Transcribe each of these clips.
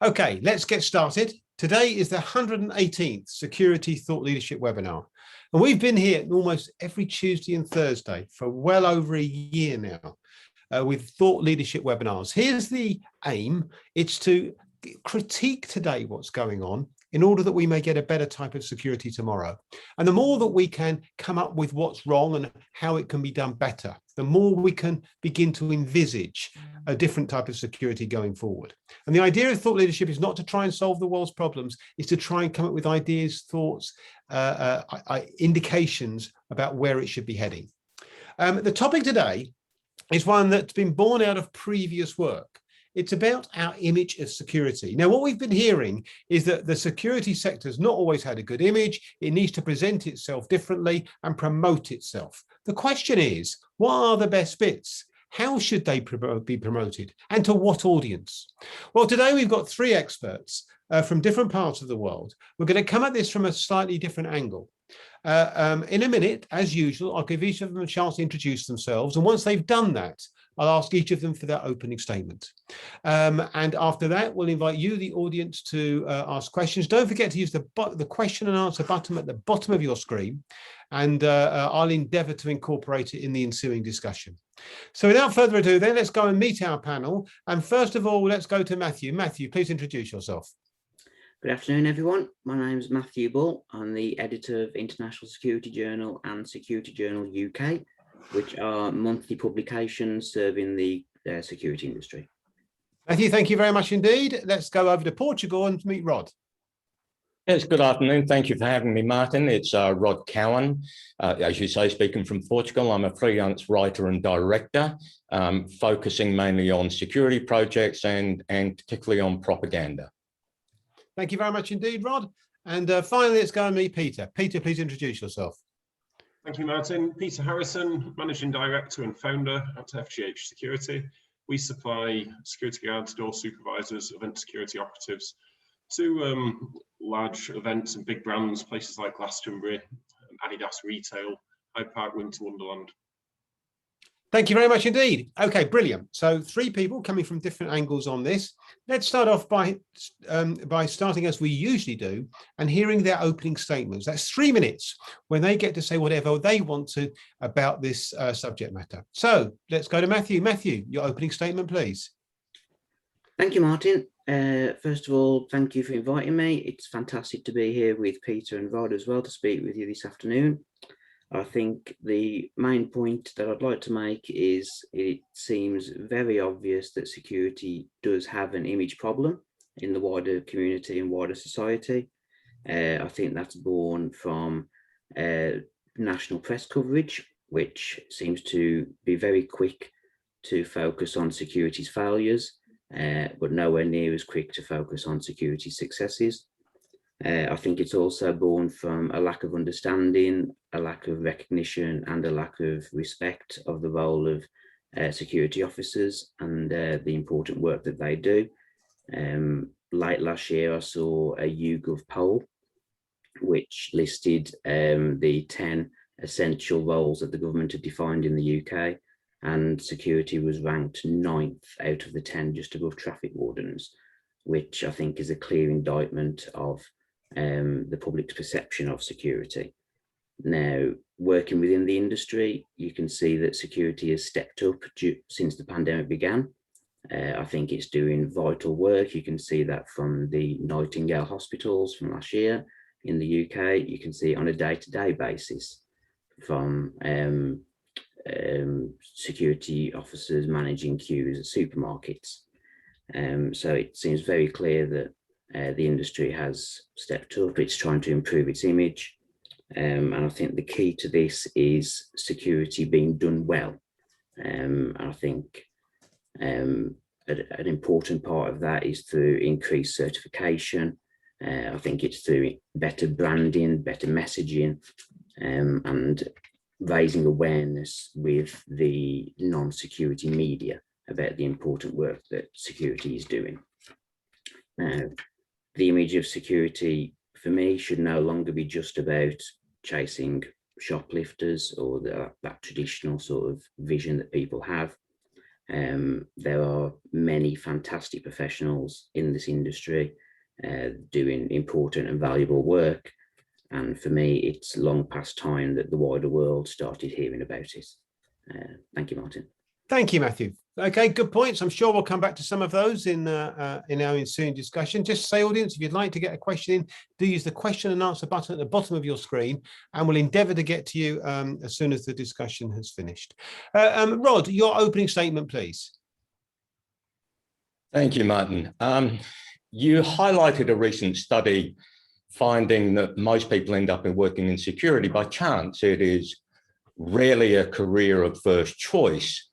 Okay, let's get started. Today is the 118th Security Thought Leadership webinar. And we've been here almost every Tuesday and Thursday for well over a year now with thought leadership webinars. Here's the aim. It's to critique today what's going on in order that we may get a better type of security tomorrow. And the more that we can come up with what's wrong and how it can be done better, the more we can begin to envisage a different type of security going forward. And the idea of thought leadership is not to try and solve the world's problems, it's to try and come up with ideas, thoughts, indications about where it should be heading. The topic today is one that's been born out of previous work. It's about our image of security. Now, what we've been hearing is that the security sector has not always had a good image. It needs to present itself differently and promote itself. The question is, what are the best bits? How should they be promoted? And to what audience? Well, today we've got three experts from different parts of the world. We're going to come at this from a slightly different angle. In a minute, as usual, I'll give each of them a chance to introduce themselves. And once they've done that, I'll ask each of them for their opening statement. And after that, we'll invite you, the audience, to ask questions. Don't forget to use the question and answer button at the bottom of your screen, and I'll endeavour to incorporate it in the ensuing discussion. So without further ado, then, let's go and meet our panel. And first of all, let's go to Matthew. Matthew, please introduce yourself. Good afternoon, everyone. My name is Matthew Bull. I'm the editor of International Security Journal and Security Journal UK, which are monthly publications serving the security industry. Matthew, thank you very much indeed. Let's go over to Portugal and meet Rod. Yes, good afternoon. Thank you for having me, Martin. It's Rod Cowan. As you say, speaking from Portugal, I'm a freelance writer and director, focusing mainly on security projects and particularly on propaganda. Thank you very much indeed, Rod. And finally, let's go and meet Peter. Peter, please introduce yourself. Thank you, Martin. Peter Harrison, Managing Director and Founder at FGH Security. We supply security guards, door supervisors, event security operatives to large events and big brands, places like Glastonbury, Adidas Retail, Hyde Park Winter Wonderland. Thank you very much indeed. Okay, brilliant. So three people coming from different angles on this. Let's start off by starting as we usually do and hearing their opening statements. That's 3 minutes when they get to say whatever they want to about this subject matter. So let's go to Matthew. Matthew, your opening statement, please. Thank you, Martin. First of all, thank you for inviting me. It's fantastic to be here with Peter and Rod as well to speak with you this afternoon. I think the main point that I'd like to make is it seems very obvious that security does have an image problem in the wider community and wider society. I think that's born from national press coverage, which seems to be very quick to focus on security's failures, but nowhere near as quick to focus on security successes. I think it's also born from a lack of understanding, a lack of recognition, and a lack of respect of the role of security officers and the important work that they do. Late last year, I saw a YouGov poll which listed the 10 essential roles that the government had defined in the UK, and security was ranked 9th out of the 10, just above traffic wardens, which I think is a clear indictment of the public's perception of security. Now, working within the industry, you can see that security has stepped up since the pandemic began. I think it's doing vital work. You can see that from the Nightingale hospitals from last year in the UK. You can see it on a day-to-day basis from security officers managing queues at supermarkets. So it seems very clear that the industry has stepped up. It's trying to improve its image. And I think the key to this is security being done well. And I think an important part of that is through increased certification. I think it's through better branding, better messaging, and raising awareness with the non-security media about the important work that security is doing. Now, the image of security for me should no longer be just about chasing shoplifters or that traditional sort of vision that people have. There are many fantastic professionals in this industry doing important and valuable work. And for me, it's long past time that the wider world started hearing about it. Thank you, Martin. Thank you, Matthew. Okay, good points. I'm sure we'll come back to some of those in our ensuing discussion. Just say, audience, if you'd like to get a question in, do use the question and answer button at the bottom of your screen, and we'll endeavour to get to you as soon as the discussion has finished. Rod, your opening statement, please. Thank you, Martin. You highlighted a recent study finding that most people end up working in security by chance. It is rarely a career of first choice.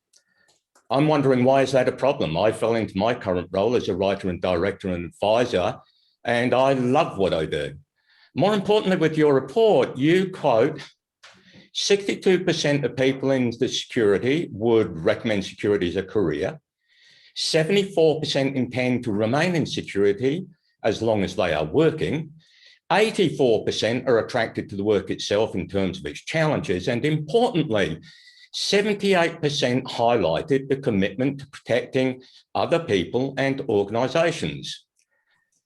I'm wondering, why is that a problem? I fell into my current role as a writer and director and advisor, and I love what I do. More importantly, with your report, you quote, 62% of people in the security would recommend security as a career. 74% intend to remain in security as long as they are working. 84% are attracted to the work itself in terms of its challenges. And importantly, 78% highlighted the commitment to protecting other people and organisations.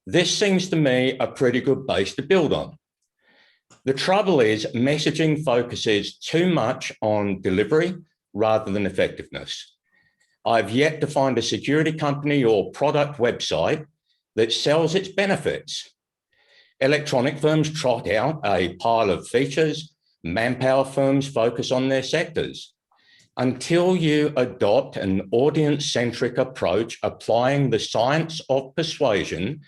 This seems to me a pretty good base to build on. The trouble is, messaging focuses too much on delivery rather than effectiveness. I've yet to find a security company or product website that sells its benefits. Electronic firms trot out a pile of features. Manpower firms focus on their sectors. Until you adopt an audience-centric approach applying the science of persuasion,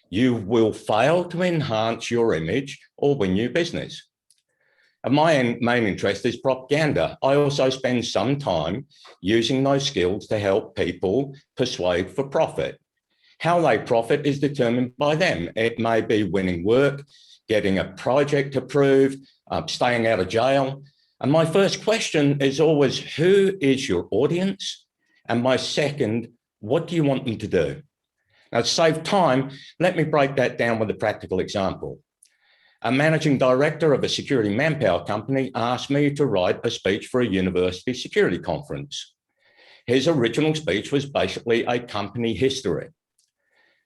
you will fail to enhance your image or win new business. And my main interest is propaganda. I also spend some time using those skills to help people persuade for profit. How they profit is determined by them. It may be winning work, getting a project approved, staying out of jail. And my first question is always, who is your audience? And my second, what do you want them to do? Now, to save time, let me break that down with a practical example. A managing director of a security manpower company asked me to write a speech for a university security conference. His original speech was basically a company history.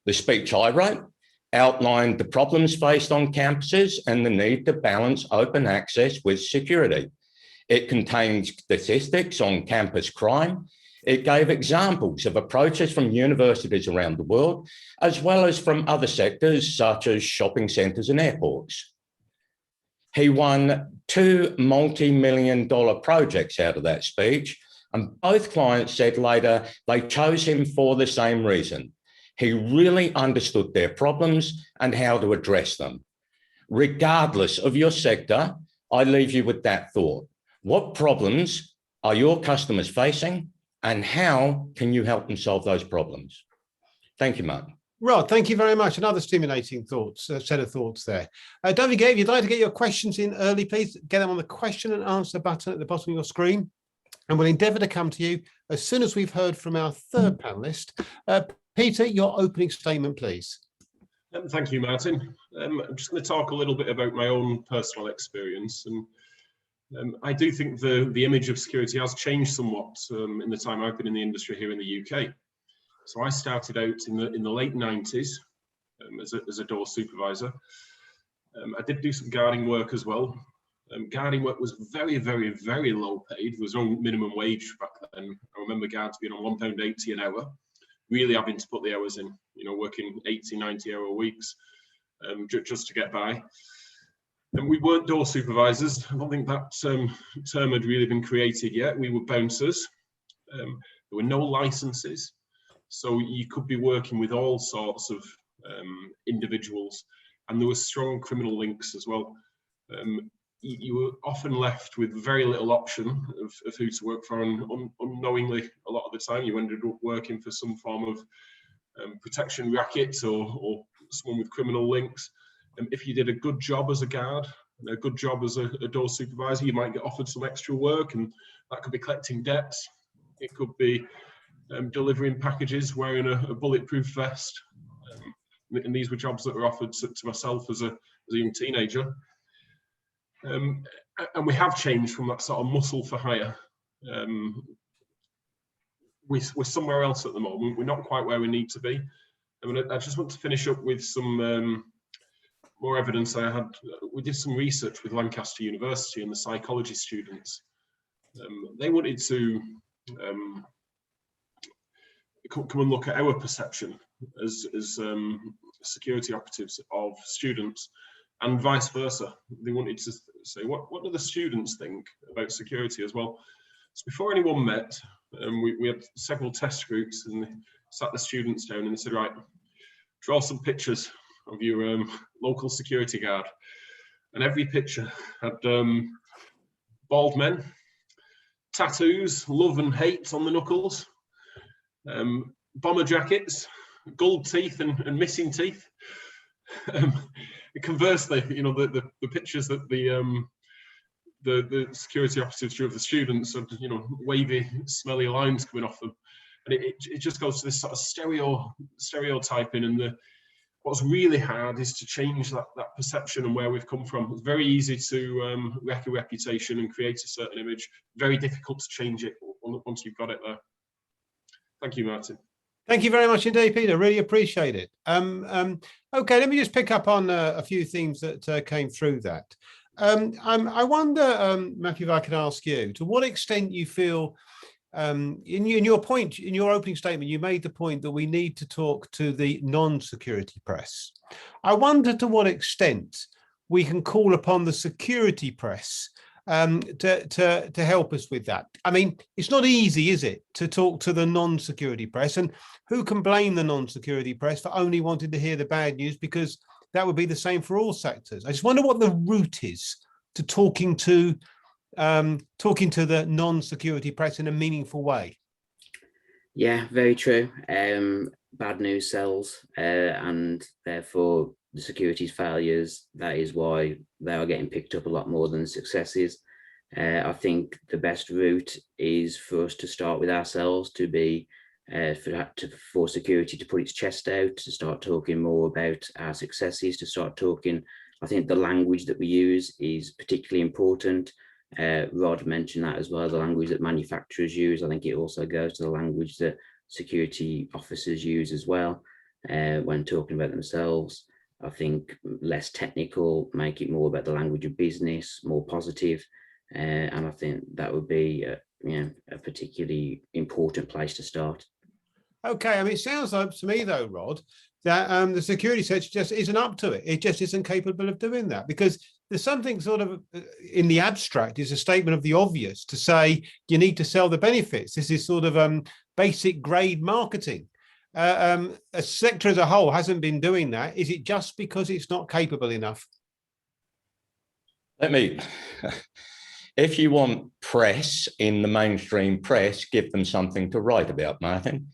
The speech I wrote outlined the problems faced on campuses and the need to balance open access with security. It contained statistics on campus crime. It gave examples of approaches from universities around the world, as well as from other sectors such as shopping centres and airports. He won 2 multi-million-dollar projects out of that speech, and both clients said later they chose him for the same reason. He really understood their problems and how to address them. Regardless of your sector, I leave you with that thought. What problems are your customers facing, and how can you help them solve those problems? Thank you, Martin. Rod, thank you very much. Another stimulating set of thoughts there. Don't forget, if you'd like to get your questions in early, please get them on the question and answer button at the bottom of your screen, and we'll endeavour to come to you as soon as we've heard from our third panellist. Peter, your opening statement, please. Thank you, Martin. I'm just going to talk a little bit about my own personal experience. And I do think the image of security has changed somewhat in the time I've been in the industry here in the UK. So I started out in the late 90s as a door supervisor. I did do some guarding work as well. Guarding work was very, very, very low paid. There was no minimum wage back then. I remember guards being on £1.80 an hour, really having to put the hours in, working 80, 90-hour weeks just to get by. And we weren't door supervisors. I don't think that term had really been created yet. We were bouncers. There were no licenses. So you could be working with all sorts of individuals, and there were strong criminal links as well. You were often left with very little option of who to work for, and unknowingly, a lot of the time, you ended up working for some form of protection racket or someone with criminal links. If you did a good job as a guard, and a good job as a door supervisor, you might get offered some extra work, and that could be collecting debts. It could be delivering packages, wearing a bulletproof vest. And these were jobs that were offered to myself as a young teenager. And we have changed from that sort of muscle for hire. we're somewhere else at the moment. We're not quite where we need to be. I just want to finish up with some more evidence. We did some research with Lancaster University and the psychology students. They wanted to come and look at our perception as security operatives of students, and vice versa. They wanted to say, what do the students think about security as well? So before anyone met, we had several test groups, and they sat the students down and they said, right, draw some pictures of your local security guard. And every picture had bald men, tattoos, love and hate on the knuckles, bomber jackets, gold teeth and missing teeth. Conversely, the pictures that the security operatives drew of the students had, wavy, smelly lines coming off them. And it just goes to this sort of stereotyping, and what's really hard is to change that perception and where we've come from. It's very easy to wreck a reputation and create a certain image. Very difficult to change it once you've got it there. Thank you, Martin. Thank you very much indeed, Peter. Really appreciate it. Okay, let me just pick up on a few themes that came through that. I wonder, Matthew, if I could ask you, to what extent you feel, in your opening statement, you made the point that we need to talk to the non-security press. I wonder to what extent we can call upon the security press to help us with that. I mean, it's not easy, is it, to talk to the non-security press? And who can blame the non-security press for only wanting to hear the bad news, because that would be the same for all sectors. I just wonder what the route is to talking to the non-security press in a meaningful way. Yeah, very true. Bad news sells, and therefore the security's failures, that is why they are getting picked up a lot more than the successes. I think the best route is for us to start with ourselves, to be for security to put its chest out, to start talking more about our successes, to start talking. I think the language that we use is particularly important. Rod mentioned that as well, the language that manufacturers use. I think it also goes to the language that security officers use as well when talking about themselves. I think less technical, make it more about the language of business, more positive. And I think that would be a particularly important place to start. Okay, I mean, it sounds like to me though, Rod, that the security sector just isn't up to it. It just isn't capable of doing that, because there's something sort of in the abstract is a statement of the obvious to say you need to sell the benefits. This is sort of basic grade marketing. A sector as a whole hasn't been doing that. Is it just because it's not capable enough? If you want press in the mainstream press, give them something to write about, Martin.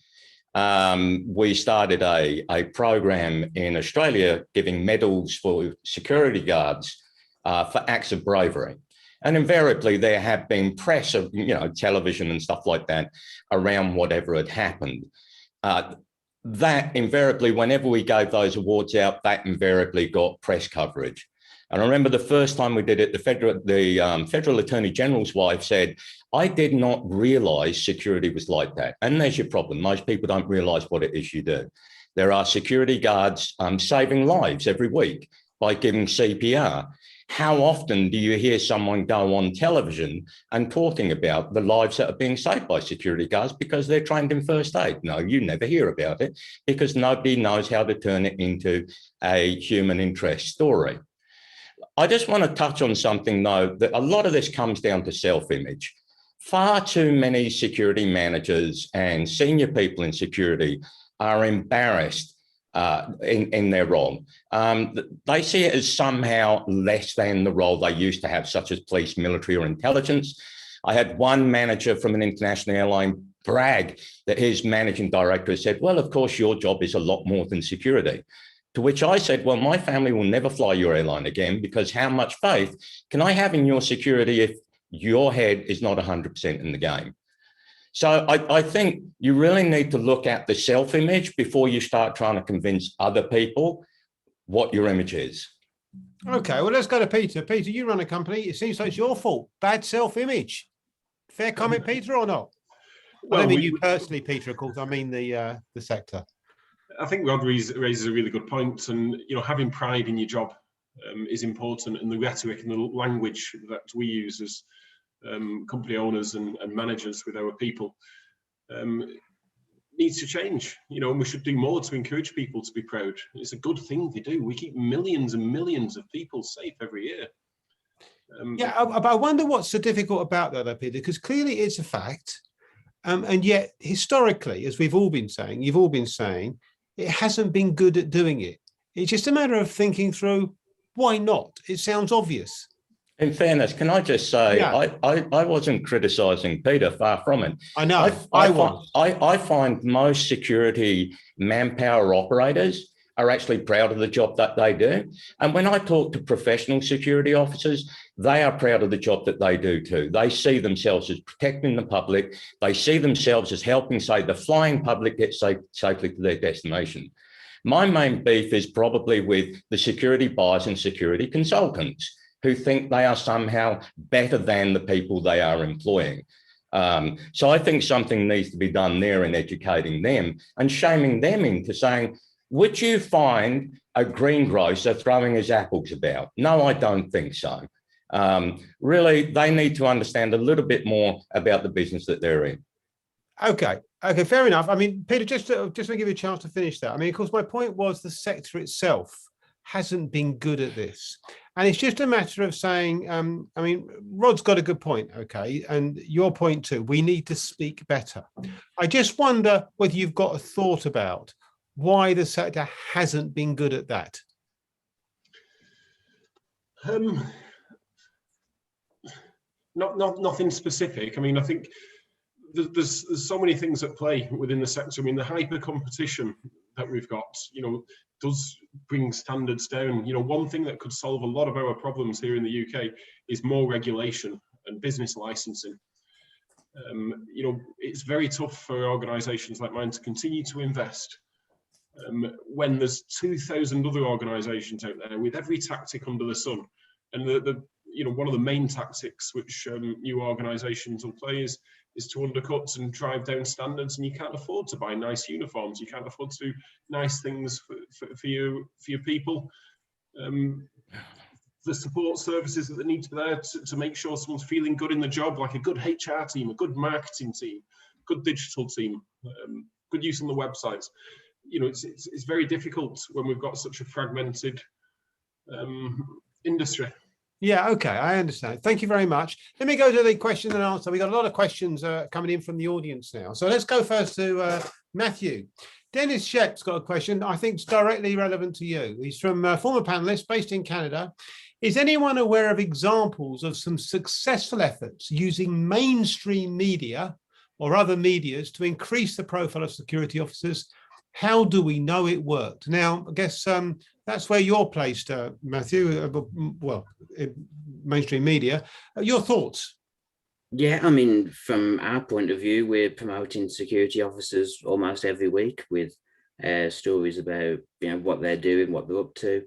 We started a program in Australia giving medals for security guards for acts of bravery. And invariably there have been press of, television and stuff like that around whatever had happened. That invariably, whenever we gave those awards out, that invariably got press coverage. And I remember the first time we did it, the Federal Attorney General's wife said, I did not realise security was like that. And there's your problem. Most people don't realise what it is you do. There are security guards saving lives every week by giving CPR. How often do you hear someone go on television and talking about the lives that are being saved by security guards because they're trained in first aid? No, you never hear about it because nobody knows how to turn it into a human interest story. I just want to touch on something, though, that a lot of this comes down to self-image. Far too many security managers and senior people in security are embarrassed in their role. They see it as somehow less than the role they used to have, such as police, military, or intelligence. I had one manager from an international airline brag that his managing director said, well, of course, your job is a lot more than security. To which I said, well, my family will never fly your airline again, because how much faith can I have in your security if your head is not 100% in the game? So I think you really need to look at the self-image before you start trying to convince other people what your image is. Okay, well, let's go to Peter. Peter, you run a company. It seems like it's your fault. Bad self-image. Fair comment, Peter, or not? I don't mean you personally, Peter, of course, I mean the sector. I think Rod raises a really good point, and having pride in your job is important, and the rhetoric and the language that we use as company owners and managers with our people needs to change. And we should do more to encourage people to be proud. It's a good thing they do. We keep millions and millions of people safe every year. But I wonder what's so difficult about that, though, Peter, because clearly it's a fact, and yet historically, as we've all been saying, you've all been saying, it hasn't been good at doing it. It's just a matter of thinking through, why not? It sounds obvious. In fairness, can I just say, I wasn't criticising Peter, far from it. I know, I find most security manpower operators are actually proud of the job that they do. And when I talk to professional security officers, they are proud of the job that they do too. They see themselves as protecting the public. They see themselves as helping, say, the flying public get safely to their destination. My main beef is probably with the security buyers and security consultants who think they are somehow better than the people they are employing. So I think something needs to be done there in educating them and shaming them into saying, would you find a greengrocer throwing his apples about? No, I don't think so. Really, they need to understand a little bit more about the business that they're in. Okay, fair enough. I mean, Peter, just to give you a chance to finish that. I mean, of course, my point was the sector itself hasn't been good at this. And it's just a matter of saying, I mean, Rod's got a good point, okay, and your point too, we need to speak better. I just wonder whether you've got a thought about why the sector hasn't been good at that. Nothing specific. I mean, I think there's so many things at play within the sector. I mean, the hyper competition that we've got, does bring standards down. One thing that could solve a lot of our problems here in the UK is more regulation and business licensing. It's very tough for organisations like mine to continue to invest when there's 2,000 other organisations out there with every tactic under the sun. And one of the main tactics which new organisations will play is to undercut and drive down standards, and you can't afford to buy nice uniforms. You can't afford to do nice things for your people. The support services that need to be there to make sure someone's feeling good in the job, like a good HR team, a good marketing team, good digital team, good use on the websites. It's very difficult when we've got such a fragmented industry. Yeah, okay, I understand. Thank you very much. Let me go to the question and answer. We've got a lot of questions coming in from the audience now. So let's go first to Matthew. Dennis Shep's got a question I think is directly relevant to you. He's from a former panelist based in Canada. Is anyone aware of examples of some successful efforts using mainstream media or other medias to increase the profile of security officers? How do we know it worked? Now, I guess that's where you're placed, Matthew, well, mainstream media. Your thoughts? Yeah, I mean, from our point of view, we're promoting security officers almost every week with stories about, what they're doing, what they're up to.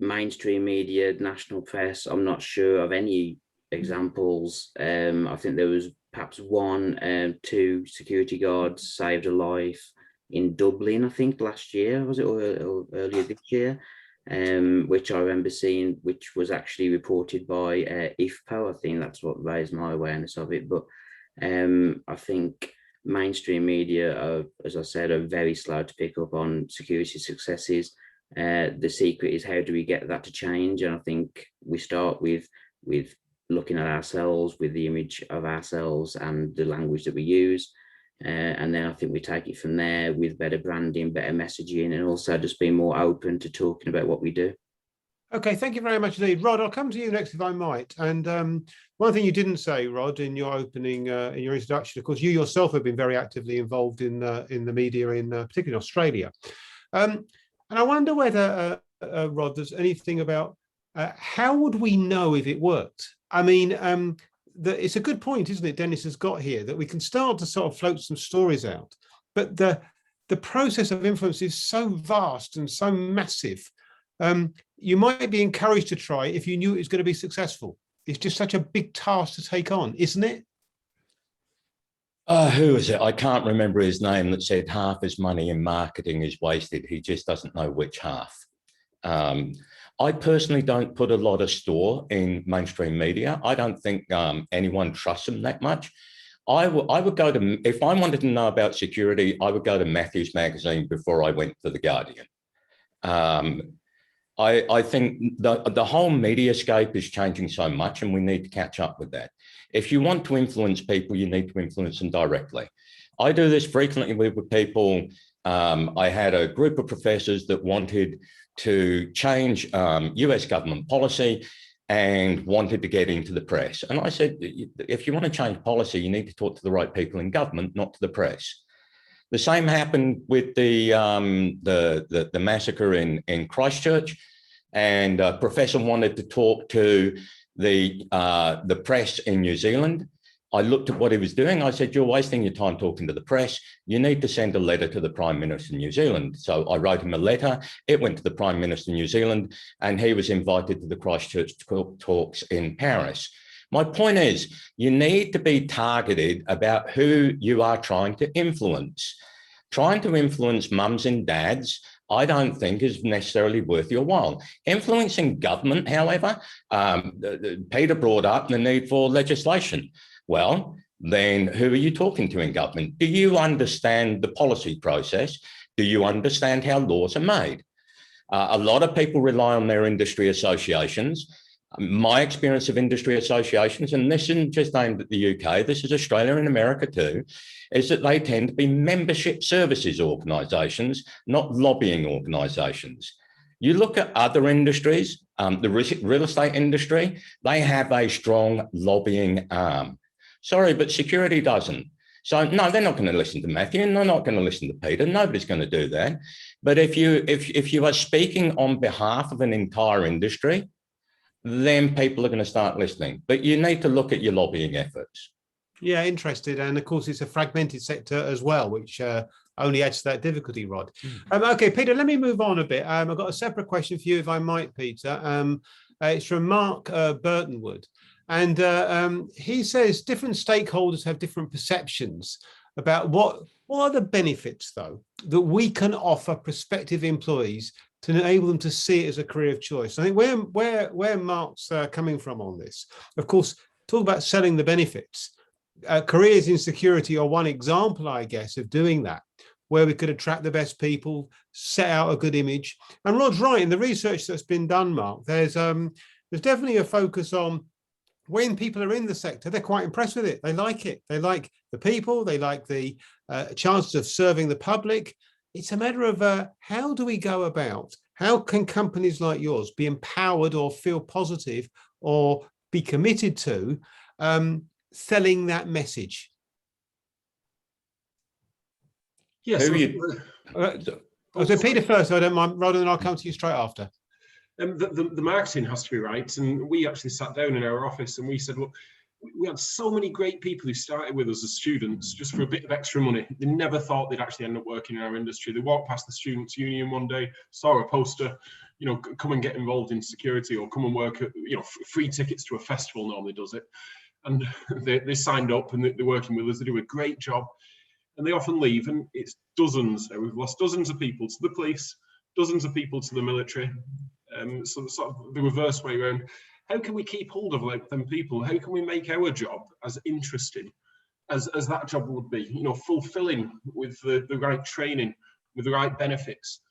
Mainstream media, national press, I'm not sure of any examples. I think there was perhaps one, two security guards saved a life in Dublin, I think last year, was it, or earlier this year, which I remember seeing, which was actually reported by IFPO. I think that's what raised my awareness of it. But I think mainstream media, are, as I said, are very slow to pick up on security successes. The secret is, how do we get that to change? And I think we start with looking at ourselves, with the image of ourselves and the language that we use. And then I think we take it from there with better branding, better messaging, and also just being more open to talking about what we do. Okay, thank you very much indeed. Rod, I'll come to you next if I might. And one thing you didn't say, Rod, in your opening, in your introduction, of course, you yourself have been very actively involved in the media, particularly in Australia. And I wonder whether, Rod, there's anything about how would we know if it worked? I mean, it's a good point, isn't it, Dennis has got here, that we can start to sort of float some stories out, but the process of influence is so vast and so massive. You might be encouraged to try if you knew it was going to be successful. It's just such a big task to take on, isn't it? Who is it? I can't remember his name, that said half his money in marketing is wasted. He just doesn't know which half. I personally don't put a lot of store in mainstream media. I don't think anyone trusts them that much. I would go to, if I wanted to know about security, I would go to Matthews Magazine before I went to The Guardian. I think the whole mediascape is changing so much, and we need to catch up with that. If you want to influence people, you need to influence them directly. I do this frequently with people. I had a group of professors that wanted to change US government policy and wanted to get into the press. And I said, if you want to change policy, you need to talk to the right people in government, not to the press. The same happened with the massacre in Christchurch, and a professor wanted to talk to the press in New Zealand. I looked at what he was doing. I said, you're wasting your time talking to the press. You need to send a letter to the Prime Minister of New Zealand. So I wrote him a letter. It went to the Prime Minister of New Zealand, and he was invited to the Christchurch talks in Paris. My point is, you need to be targeted about who you are trying to influence. Trying to influence mums and dads, I don't think is necessarily worth your while. Influencing government, however, Peter brought up the need for legislation. Well, then who are you talking to in government? Do you understand the policy process? Do you understand how laws are made? A lot of people rely on their industry associations. My experience of industry associations, and this isn't just aimed at the UK, this is Australia and America too, is that they tend to be membership services organisations, not lobbying organisations. You look at other industries, the real estate industry, they have a strong lobbying arm. Sorry, but security doesn't. So no, they're not going to listen to Matthew, and they're not going to listen to Peter. Nobody's going to do that. But if you are speaking on behalf of an entire industry, then people are going to start listening. But you need to look at your lobbying efforts. Yeah, interested. And of course, it's a fragmented sector as well, which only adds to that difficulty, Rod. Okay, Peter, let me move on a bit. I've got a separate question for you, if I might, Peter. It's from Mark Burtonwood. And he says different stakeholders have different perceptions about what are the benefits, though, that we can offer prospective employees to enable them to see it as a career of choice. I think where Mark's coming from on this, of course, talk about selling the benefits. Careers in security are one example, I guess, of doing that, where we could attract the best people, set out a good image. And Rod's right, in the research that's been done, Mark, there's definitely a focus on when people are in the sector, they're quite impressed with it. They like it. They like the people. They like the chances of serving the public. It's a matter of how do we go about, how can companies like yours be empowered or feel positive or be committed to selling that message? Yes. So Peter first, so I don't mind, rather than I'll come to you straight after. The marketing has to be right, and we actually sat down in our office and we said, look, we had so many great people who started with us as students just for a bit of extra money. They never thought they'd actually end up working in our industry. They walked past the Students' Union one day, saw a poster, come and get involved in security, or come and work at, free tickets to a festival normally does it. And they signed up and they're working with us. They do a great job, and they often leave, and it's dozens. We've lost dozens of people to the police, dozens of people to the military. So sort of the reverse way around. How can we keep hold of them people? How can we make our job as interesting as that job would be? Fulfilling with the right training, with the right benefits.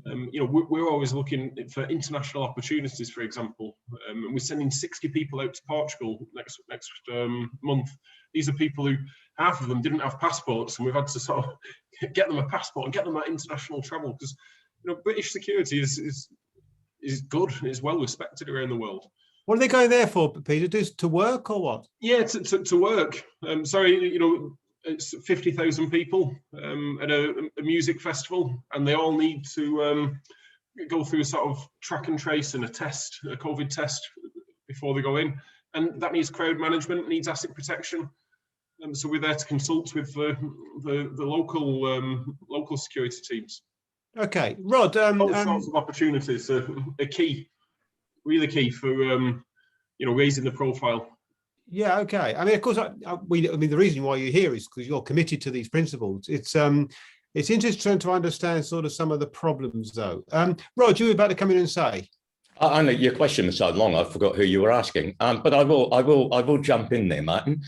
We're always looking for international opportunities, for example. And we're sending 60 people out to Portugal next month. These are people who, half of them didn't have passports, and we've had to sort of get them a passport and get them that international travel, because British security is good, is well respected around the world. What are they going there for, Peter? To work or what? Yeah, to work. It's 50,000 people at a music festival, and they all need to go through a sort of track and trace and a COVID test before they go in. And that needs crowd management, needs asset protection. So we're there to consult with the local security teams. Okay, Rod. All sorts of opportunities are key, really key for raising the profile. Yeah, okay. I mean, of course, I mean, the reason why you're here is because you're committed to these principles. It's interesting to understand sort of some of the problems, though. Rod, you were about to come in and say. I know your question was so long, I forgot who you were asking. But I will jump in there, Martin.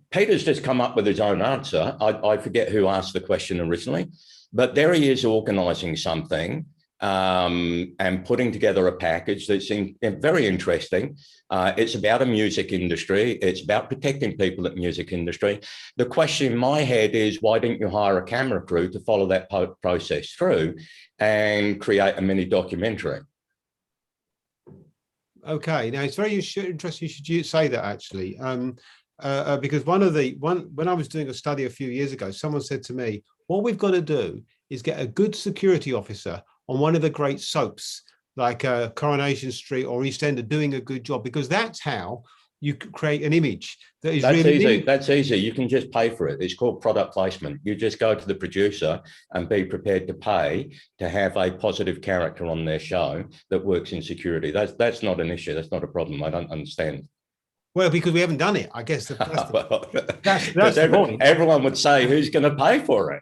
Peter's just come up with his own answer. I forget who asked the question originally, but there he is organising something and putting together a package that seemed very interesting. It's about a music industry. It's about protecting people at music industry. The question in my head is, why didn't you hire a camera crew to follow that process through and create a mini documentary? Okay, now it's very interesting you should say that, actually. Because when I was doing a study a few years ago, someone said to me, what we've got to do is get a good security officer on one of the great soaps like Coronation Street or EastEnders doing a good job, because that's how you create an image that is really easy. That's easy. You can just pay for it. It's called product placement. You just go to the producer and be prepared to pay to have a positive character on their show that works in security. That's not an issue. That's not a problem. I don't understand. Well, because we haven't done it, I guess. That's everyone would say, who's going to pay for it?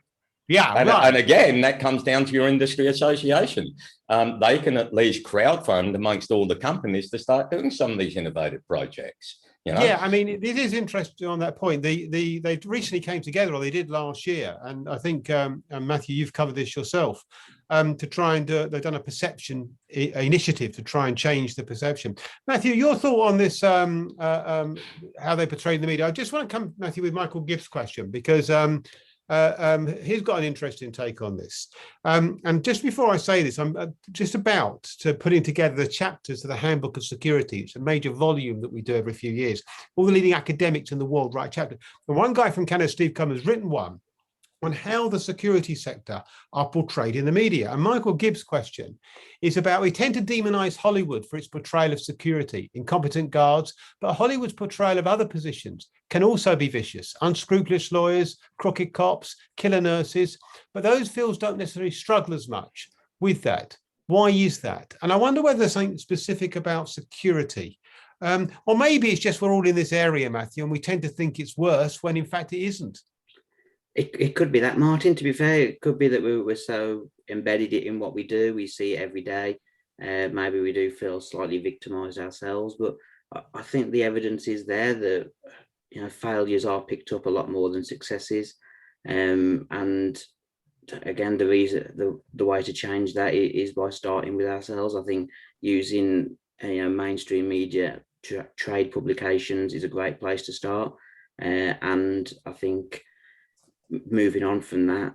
Yeah, and again, that comes down to your industry association. They can at least crowdfund amongst all the companies to start doing some of these innovative projects. You know? Yeah, I mean, it is interesting on that point. They recently came together, or they did last year, and I think Matthew, you've covered this yourself, to try and they've done a perception initiative to try and change the perception. Matthew, your thought on this, how they portray the media. I just want to come, Matthew, with Michael Gibbs' question, because he's got an interesting take on this. And just before I say this, I'm just about to putting together the chapters of the Handbook of Security. It's a major volume that we do every few years. All the leading academics in the world write chapters. And one guy from Canada, Steve Cum, has written one on how the security sector are portrayed in the media. And Michael Gibbs' question is about, we tend to demonize Hollywood for its portrayal of security, incompetent guards, but Hollywood's portrayal of other positions can also be vicious. Unscrupulous lawyers, crooked cops, killer nurses, but those fields don't necessarily struggle as much with that. Why is that? And I wonder whether there's something specific about security. Or maybe it's just we're all in this area, Matthew, and we tend to think it's worse when in fact it isn't. It could be that, Martin. To be fair, it could be that we're so embedded in what we do. We see it every day. Maybe we do feel slightly victimised ourselves, but I think the evidence is there that failures are picked up a lot more than successes. And again, the way to change that is by starting with ourselves. I think using mainstream media, trade publications is a great place to start. And I think moving on from that,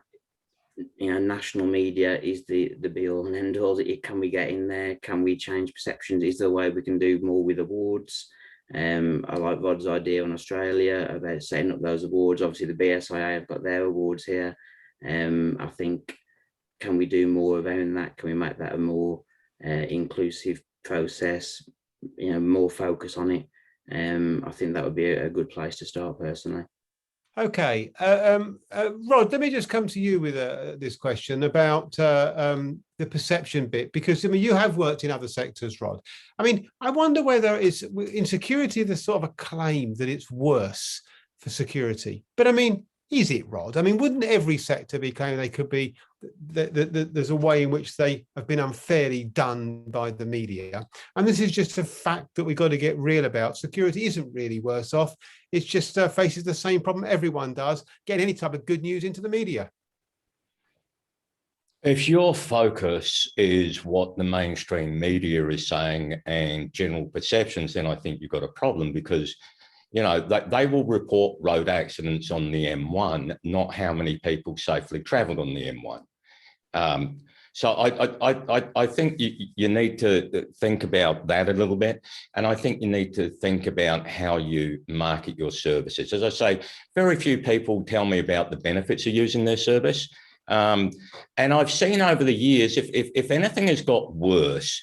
national media is the be all and end all. Can we get in there? Can we change perceptions? Is there a way we can do more with awards? I like Rod's idea on Australia about setting up those awards. Obviously, the BSIA have got their awards here. I think, can we do more around that? Can we make that a more inclusive process? More focus on it. I think that would be a good place to start, personally. Okay, Rod, let me just come to you with this question about the perception bit, because I mean, you have worked in other sectors, Rod. I mean, I wonder whether it's in security, there's sort of a claim that it's worse for security. But I mean, is it, Rod? I mean, wouldn't every sector be claiming they could be, there's a way in which they have been unfairly done by the media? And this is just a fact that we've got to get real about. Security isn't really worse off. It's just faces the same problem everyone does, getting any type of good news into the media. If your focus is what the mainstream media is saying and general perceptions, then I think you've got a problem, because they will report road accidents on the M1, not how many people safely travelled on the M1. So I think you need to think about that a little bit. And I think you need to think about how you market your services. As I say, very few people tell me about the benefits of using their service. And I've seen over the years, if anything has got worse,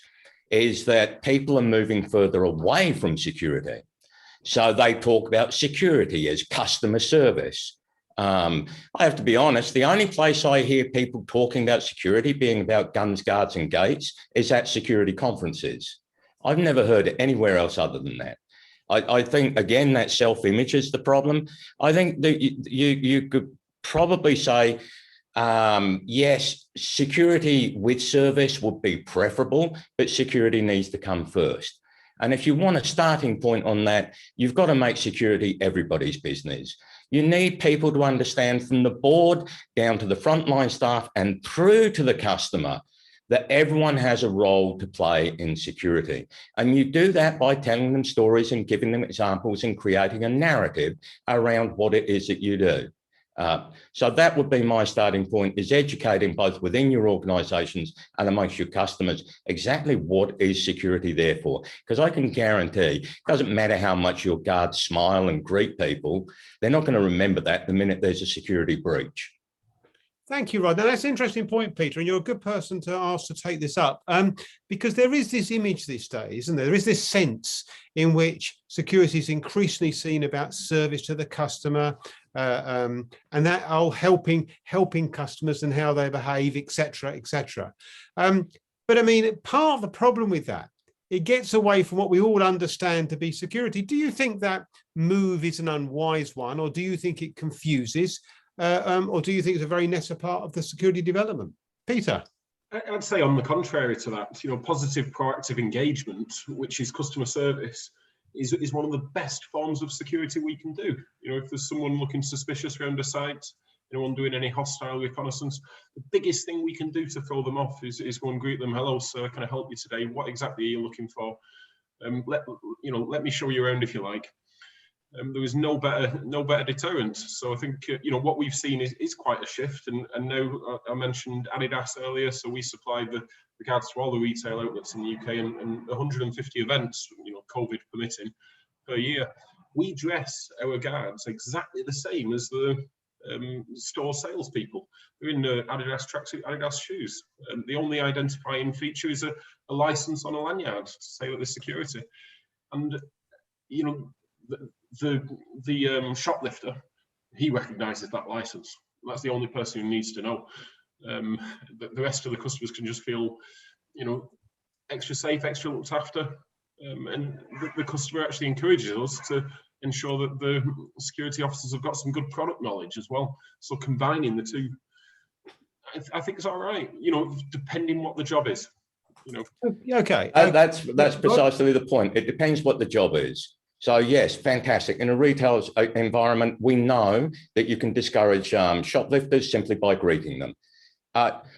is that people are moving further away from security. So they talk about security as customer service. I have to be honest, the only place I hear people talking about security being about guns, guards and gates is at security conferences. I've never heard it anywhere else other than that. I think, again, that self-image is the problem. I think that you could probably say, yes, security with service would be preferable, but security needs to come first. And if you want a starting point on that, you've got to make security everybody's business. You need people to understand from the board down to the frontline staff and through to the customer that everyone has a role to play in security. And you do that by telling them stories and giving them examples and creating a narrative around what it is that you do. So that would be my starting point, is educating both within your organisations and amongst your customers exactly what is security there for. Because I can guarantee, it doesn't matter how much your guards smile and greet people, they're not going to remember that the minute there's a security breach. Thank you, Rod. Now, that's an interesting point, Peter, and you're a good person to ask to take this up, because there is this image these days, isn't there? There is this sense in which security is increasingly seen about service to the customer, and that helping customers and how they behave, etc., etc. But I mean, part of the problem with that, it gets away from what we all understand to be security. Do you think that move is an unwise one, or do you think it confuses? Or do you think it's a very necessary part of the security development? Peter? I'd say on the contrary to that, positive proactive engagement, which is customer service, is one of the best forms of security we can do. If there's someone looking suspicious around a site, anyone doing any hostile reconnaissance, the biggest thing we can do to throw them off is go and greet them. Hello, sir, can I help you today? What exactly are you looking for? Let me show you around if you like. There was no better deterrent. So I think what we've seen is quite a shift. And now I mentioned Adidas earlier, so we supply the guards to all the retail outlets in the UK and 150 events, COVID permitting, per year. We dress our guards exactly the same as the store salespeople. They're in Adidas tracksuit, Adidas shoes. The only identifying feature is a license on a lanyard to say that there's security. And the shoplifter, he recognises that license. That's the only person who needs to know. The rest of the customers can just feel, extra safe, extra looked after, and the customer actually encourages us to ensure that the security officers have got some good product knowledge as well. So combining the two, I think it's all right. Depending what the job is. Okay. That's precisely the point. It depends what the job is. So yes, fantastic. In a retail environment, we know that you can discourage shoplifters simply by greeting them.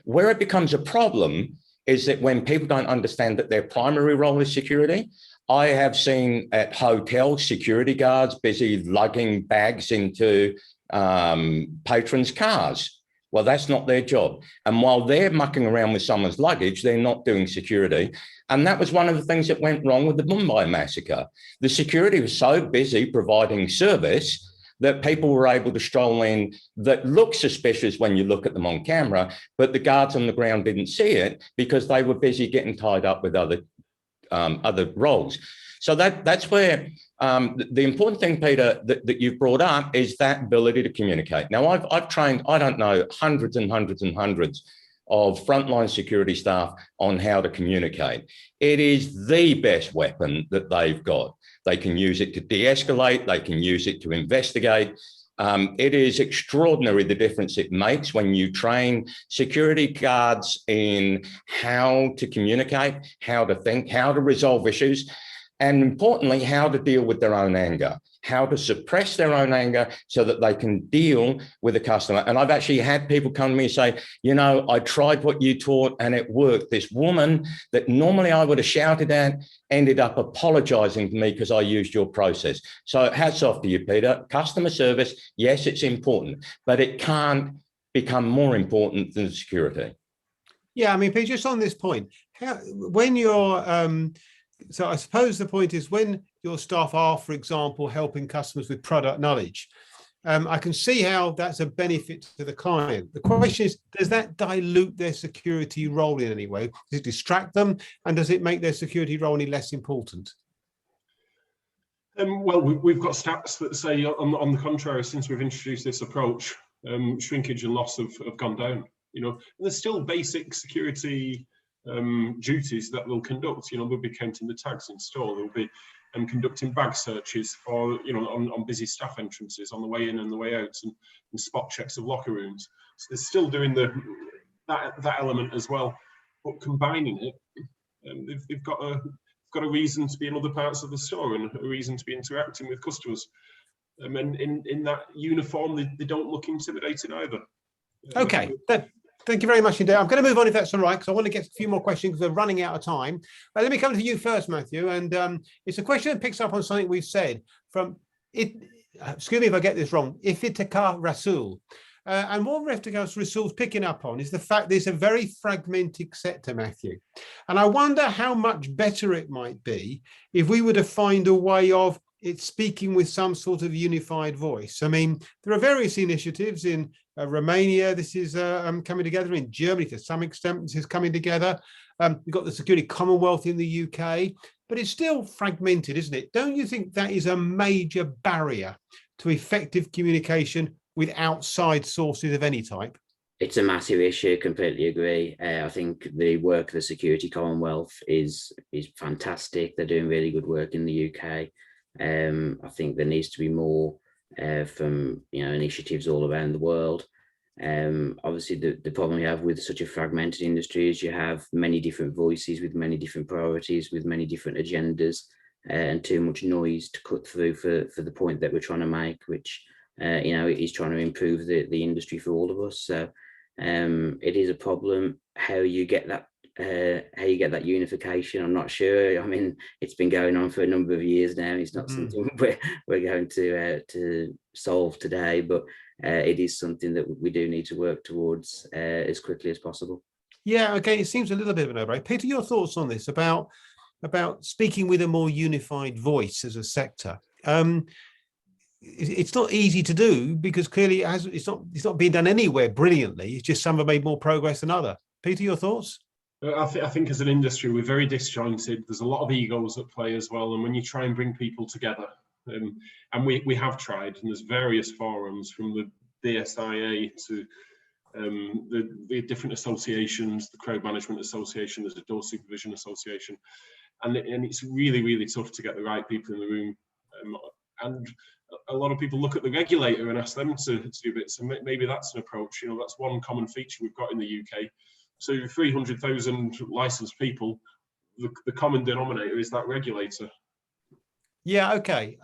Where it becomes a problem is that when people don't understand that their primary role is security. I have seen at hotels security guards busy lugging bags into patrons' cars. Well, that's not their job. And while they're mucking around with someone's luggage, they're not doing security. And that was one of the things that went wrong with the Mumbai massacre. The security was so busy providing service that people were able to stroll in that look suspicious when you look at them on camera, but the guards on the ground didn't see it because they were busy getting tied up with other roles. So that's where the important thing, Peter, that you've brought up is that ability to communicate. Now, I've trained, I don't know, hundreds and hundreds and hundreds of frontline security staff on how to communicate. It is the best weapon that they've got. They can use it to de-escalate, they can use it to investigate. It is extraordinary the difference it makes when you train security guards in how to communicate, how to think, how to resolve issues, and importantly, how to deal with their own anger, how to suppress their own anger so that they can deal with a customer. And I've actually had people come to me and say, I tried what you taught and it worked. This woman that normally I would have shouted at ended up apologizing to me because I used your process. So hats off to you, Peter. Customer service, yes, it's important, but it can't become more important than security. Yeah, I mean, Peter, just on this point, when you're so I suppose the point is when your staff are, for example, helping customers with product knowledge, I can see how that's a benefit to the client. The question is, does that dilute their security role in any way? Does it distract them? And does it make their security role any less important? Well, we've got stats that say, on the contrary, since we've introduced this approach, shrinkage and loss have gone down. There's still basic security duties that they'll conduct. They'll be counting the tags in store, they'll be and conducting bag searches for, you know, on busy staff entrances on the way in and the way out, and spot checks of locker rooms. So they're still doing that element as well, but combining it, they've got a reason to be in other parts of the store and a reason to be interacting with customers. And in that uniform, they don't look intimidating either. Okay, thank you very much indeed. I'm going to move on if that's all right, because I want to get a few more questions because we're running out of time. But let me come to you first, Matthew. And it's a question that picks up on something we've said from it. Excuse me if I get this wrong. Iftikhar Rasool. And what Iftikhar Rasool's picking up on is the fact there's a very fragmented sector, Matthew. And I wonder how much better it might be if we were to find a way of it speaking with some sort of unified voice. I mean, there are various initiatives in Romania. This is coming together. In Germany, to some extent, this is coming together. We've got the Security Commonwealth in the UK, but it's still fragmented, isn't it? Don't you think that is a major barrier to effective communication with outside sources of any type? It's a massive issue, completely agree. I think the work of the Security Commonwealth is fantastic. They're doing really good work in the UK. I think there needs to be more from, you know, initiatives all around the world. Obviously, the problem you have with such a fragmented industry is you have many different voices with many different priorities, with many different agendas, and too much noise to cut through for the point that we're trying to make, which you know, is trying to improve the industry for all of us. So it is a problem. How you get that unification, I'm not sure. I mean, it's been going on for a number of years now. It's not something we're going to solve today, but it is something that we do need to work towards as quickly as possible. Yeah, okay, it seems a little bit of an no-brainer. Peter, your thoughts on this about speaking with a more unified voice as a sector? It's not easy to do because clearly it's not being done anywhere brilliantly. It's just some have made more progress than other. Peter, your thoughts? I think as an industry, we're very disjointed. There's a lot of egos at play as well. And when you try and bring people together, and we have tried, and there's various forums from the BSIA to the different associations, the Crowd Management Association, there's a Door Supervision Association, and it's really, really tough to get the right people in the room. And a lot of people look at the regulator and ask them to do bits, and maybe that's an approach. You know, that's one common feature we've got in the UK. So 300,000 licensed people, the common denominator is that regulator. Yeah, okay.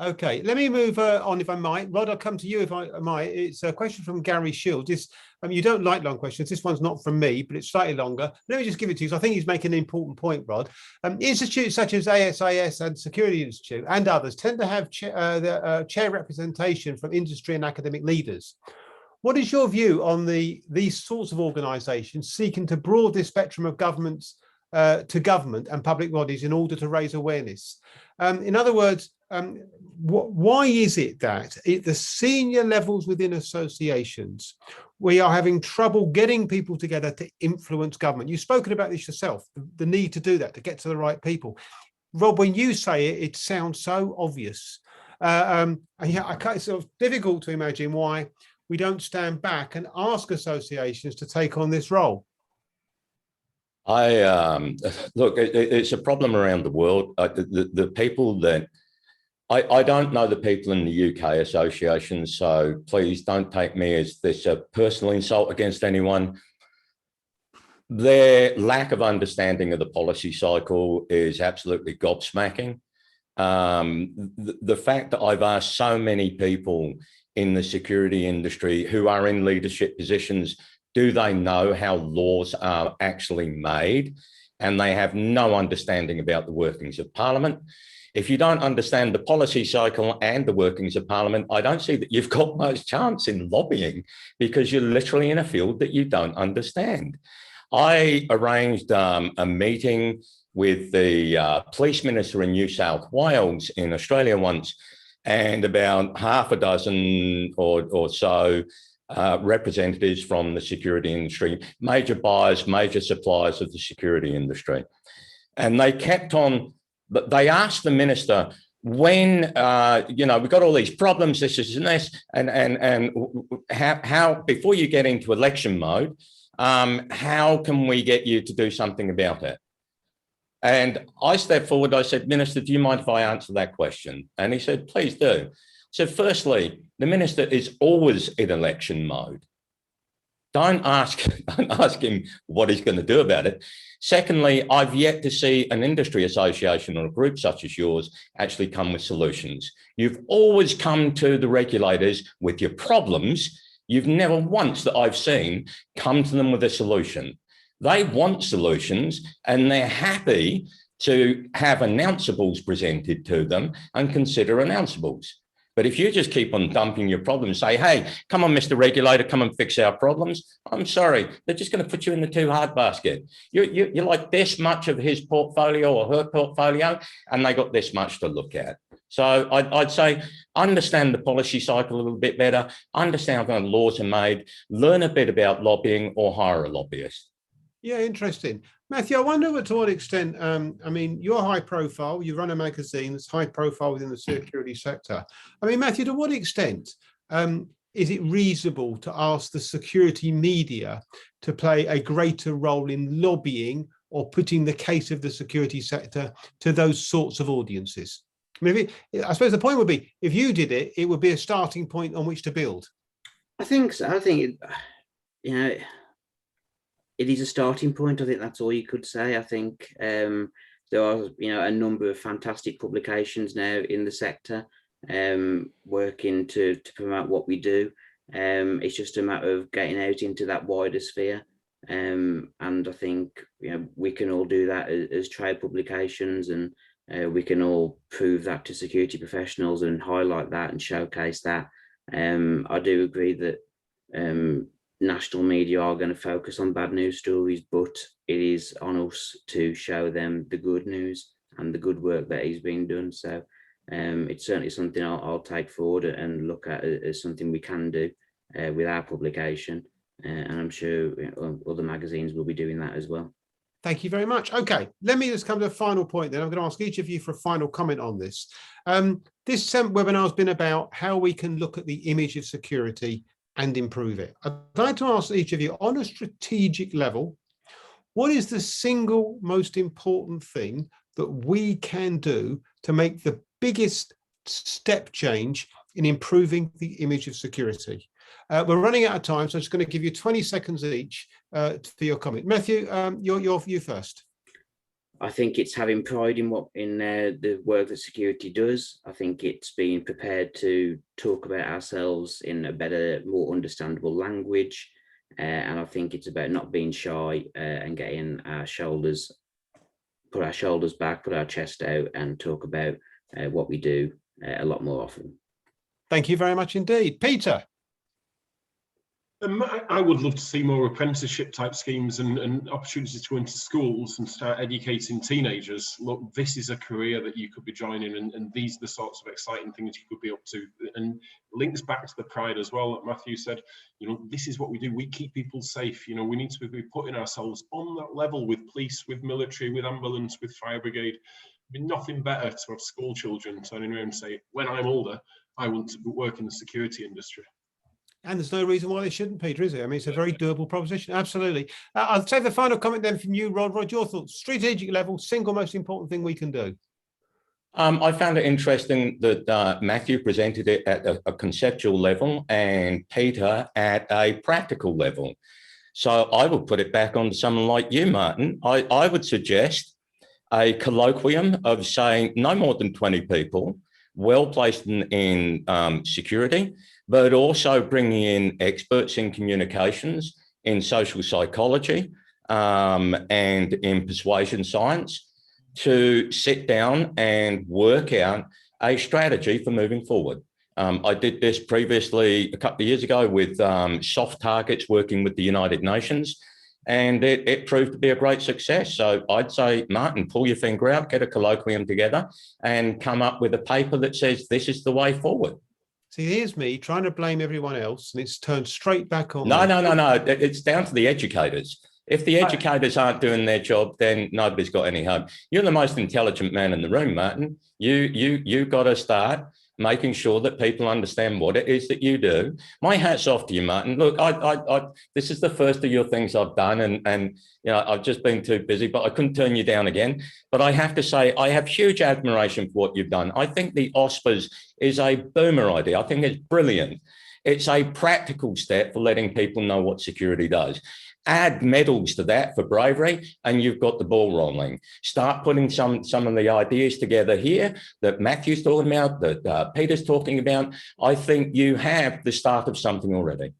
Let me move on if I might. Rod, I'll come to you if I might. It's a question from Gary Shields. You don't like long questions. This one's not from me, but it's slightly longer. Let me just give it to you, because I think he's making an important point, Rod. Institutes such as ASIS and Security Institute and others tend to have chair representation from industry and academic leaders. What is your view on these sorts of organisations seeking to broaden the spectrum of governments to government and public bodies in order to raise awareness? In other words, why is it that at the senior levels within associations, we are having trouble getting people together to influence government? You've spoken about this yourself, the need to do that, to get to the right people. Rob, when you say it, it sounds so obvious. And yeah, it's sort of difficult to imagine why we don't stand back and ask associations to take on this role. Look, it's a problem around the world. The people that I don't know the people in the UK associations, so please don't take me as this a personal insult against anyone. Their lack of understanding of the policy cycle is absolutely gobsmacking. The fact that I've asked so many people in the security industry who are in leadership positions, do they know how laws are actually made? And they have no understanding about the workings of Parliament. If you don't understand the policy cycle and the workings of Parliament, I don't see that you've got much chance in lobbying, because you're literally in a field that you don't understand. I arranged a meeting with the police minister in New South Wales in Australia once, and about half a dozen or so representatives from the security industry, major buyers, major suppliers of the security industry. And they kept on, but they asked the minister, when, you know, we've got all these problems, this and this, and how, before you get into election mode, how can we get you to do something about it? And I stepped forward, I said, Minister, do you mind if I answer that question? And he said, please do. So firstly, the Minister is always in election mode. Don't ask him what he's going to do about it. Secondly, I've yet to see an industry association or a group such as yours actually come with solutions. You've always come to the regulators with your problems. You've never once that I've seen come to them with a solution. They want solutions and they're happy to have announceables presented to them and consider announceables. But if you just keep on dumping your problems, say, hey, come on, Mr. Regulator, come and fix our problems. I'm sorry, they're just going to put you in the too hard basket. You're like this much of his portfolio or her portfolio, and they got this much to look at. So I'd say understand the policy cycle a little bit better, understand how kind of laws are made, learn a bit about lobbying or hire a lobbyist. Yeah, interesting. Matthew, I wonder to what extent, I mean, you're high profile, you run a magazine that's high profile within the security sector. I mean, Matthew, to what extent is it reasonable to ask the security media to play a greater role in lobbying or putting the case of the security sector to those sorts of audiences? I mean, I suppose the point would be, if you did it, it would be a starting point on which to build. I think so. I think, it is a starting point. I think that's all you could say. I think there are, a number of fantastic publications now in the sector working to promote what we do. It's just a matter of getting out into that wider sphere. And I think, we can all do that as trade publications, and we can all prove that to security professionals and highlight that and showcase that. I do agree that national media are going to focus on bad news stories, but it is on us to show them the good news and the good work that is being done. So it's certainly something I'll take forward and look at as something we can do with our publication. And I'm sure other magazines will be doing that as well. Thank you very much. Okay, let me just come to a final point then. I'm going to ask each of you for a final comment on this. This webinar has been about how we can look at the image of security and improve it. I'd like to ask each of you, on a strategic level, what is the single most important thing that we can do to make the biggest step change in improving the image of security? We're running out of time, so I'm just going to give you 20 seconds each for your comment. Matthew, you first. I think it's having pride in the work that security does. I think it's being prepared to talk about ourselves in a better, more understandable language. And I think it's about not being shy and getting our shoulders, put our shoulders back, put our chest out and talk about what we do a lot more often. Thank you very much indeed. Peter. I would love to see more apprenticeship type schemes and opportunities to go into schools and start educating teenagers. Look, this is a career that you could be joining, and these are the sorts of exciting things you could be up to. And links back to the pride as well that Matthew said, this is what we do. We keep people safe. We need to be putting ourselves on that level with police, with military, with ambulance, with fire brigade. It'd be nothing better to have school children turning around and say, when I'm older, I want to work in the security industry. And there's no reason why they shouldn't, Peter, is it? I mean, it's a very doable proposition. Absolutely. I'll take the final comment then from you, Rod. Rod, your thoughts. Strategic level, single most important thing we can do. I found it interesting that Matthew presented it at a conceptual level and Peter at a practical level. So I will put it back onto someone like you, Martin. I would suggest a colloquium of saying no more than 20 people, well placed in security, but also bringing in experts in communications, in social psychology, and in persuasion science to sit down and work out a strategy for moving forward. I did this previously a couple of years ago with soft targets working with the United Nations, and it proved to be a great success. So I'd say, Martin, pull your finger out, get a colloquium together and come up with a paper that says this is the way forward. See, here's me trying to blame everyone else, and it's turned straight back on. No. It's down to the educators. If the educators aren't doing their job, then nobody's got any hope. You're the most intelligent man in the room, Martin. You got to start making sure that people understand what it is that you do. My hat's off to you, Martin. Look, this is the first of your things I've done, and you know, I've just been too busy, but I couldn't turn you down again. But I have to say, I have huge admiration for what you've done. I think the OSPAs is a boomer idea. I think it's brilliant. It's a practical step for letting people know what security does. Add medals to that for bravery, and you've got the ball rolling. Start putting some of the ideas together here that Matthew's talking about, that Peter's talking about. I think you have the start of something already.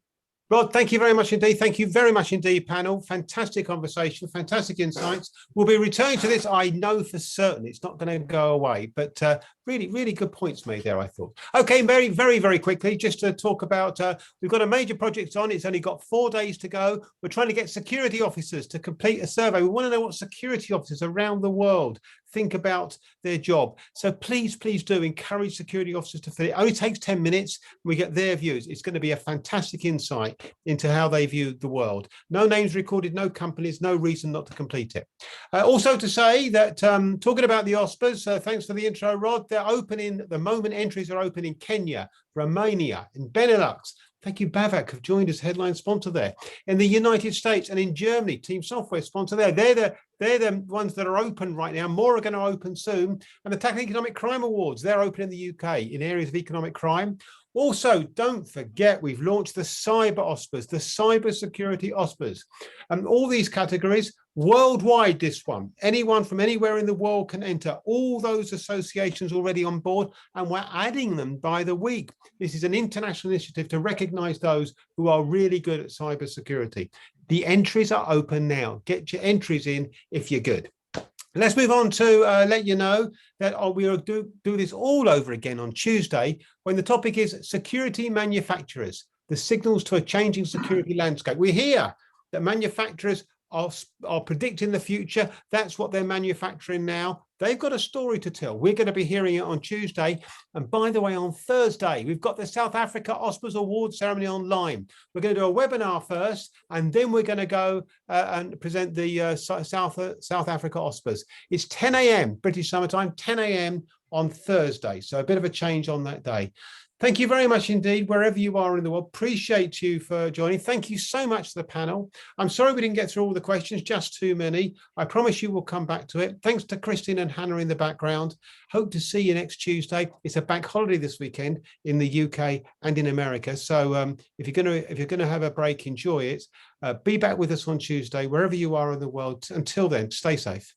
Rod, thank you very much indeed. Thank you very much indeed, panel. Fantastic conversation, fantastic insights. We'll be returning to this. I know for certain it's not going to go away, but really, really good points made there, I thought. Okay, very quickly, just to talk about, we've got a major project on. It's only got 4 days to go. We're trying to get security officers to complete a survey. We want to know what security officers around the world think about their job. So please do encourage security officers to fill it. It only takes 10 minutes. We get their views. It's going to be a fantastic insight into how they view the world. No names recorded, no companies, no reason not to complete it. Also to say that talking about the OSPAs, thanks for the intro, Rod, they're opening, the moment entries are open in Kenya, Romania, in Benelux. Thank you, Bavac, have joined as headline sponsor there. In the United States and in Germany, Team Software sponsor there. They're the ones that are open right now. More are going to open soon. And the Tackling Economic Crime Awards, they're open in the UK in areas of economic crime. Also, don't forget, we've launched the Cyber OSPAs, the Cyber Security OSPAs. And all these categories, worldwide this one. Anyone from anywhere in the world can enter. All those associations already on board, and we're adding them by the week. This is an international initiative to recognize those who are really good at cyber security. The entries are open now. Get your entries in if you're good. Let's move on to let you know that we'll do this all over again on Tuesday, when the topic is security manufacturers, the signals to a changing security landscape. We hear that manufacturers are predicting the future. That's what they're manufacturing now. They've got a story to tell. We're going to be hearing it on Tuesday. And by the way, on Thursday, we've got the South Africa OSPAs Award ceremony online. We're going to do a webinar first, and then we're going to go and present the South Africa OSPAs. It's 10 a.m. British Summer Time, 10 a.m. on Thursday. So a bit of a change on that day. Thank you very much indeed, wherever you are in the world. Appreciate you for joining. Thank you so much to the panel. I'm sorry we didn't get through all the questions, just too many. I promise you we'll come back to it. Thanks to Christine and Hannah in the background. Hope to see you next Tuesday. It's a bank holiday this weekend in the UK and in America. So if you're gonna have a break, enjoy it. Be back with us on Tuesday, wherever you are in the world. Until then, stay safe.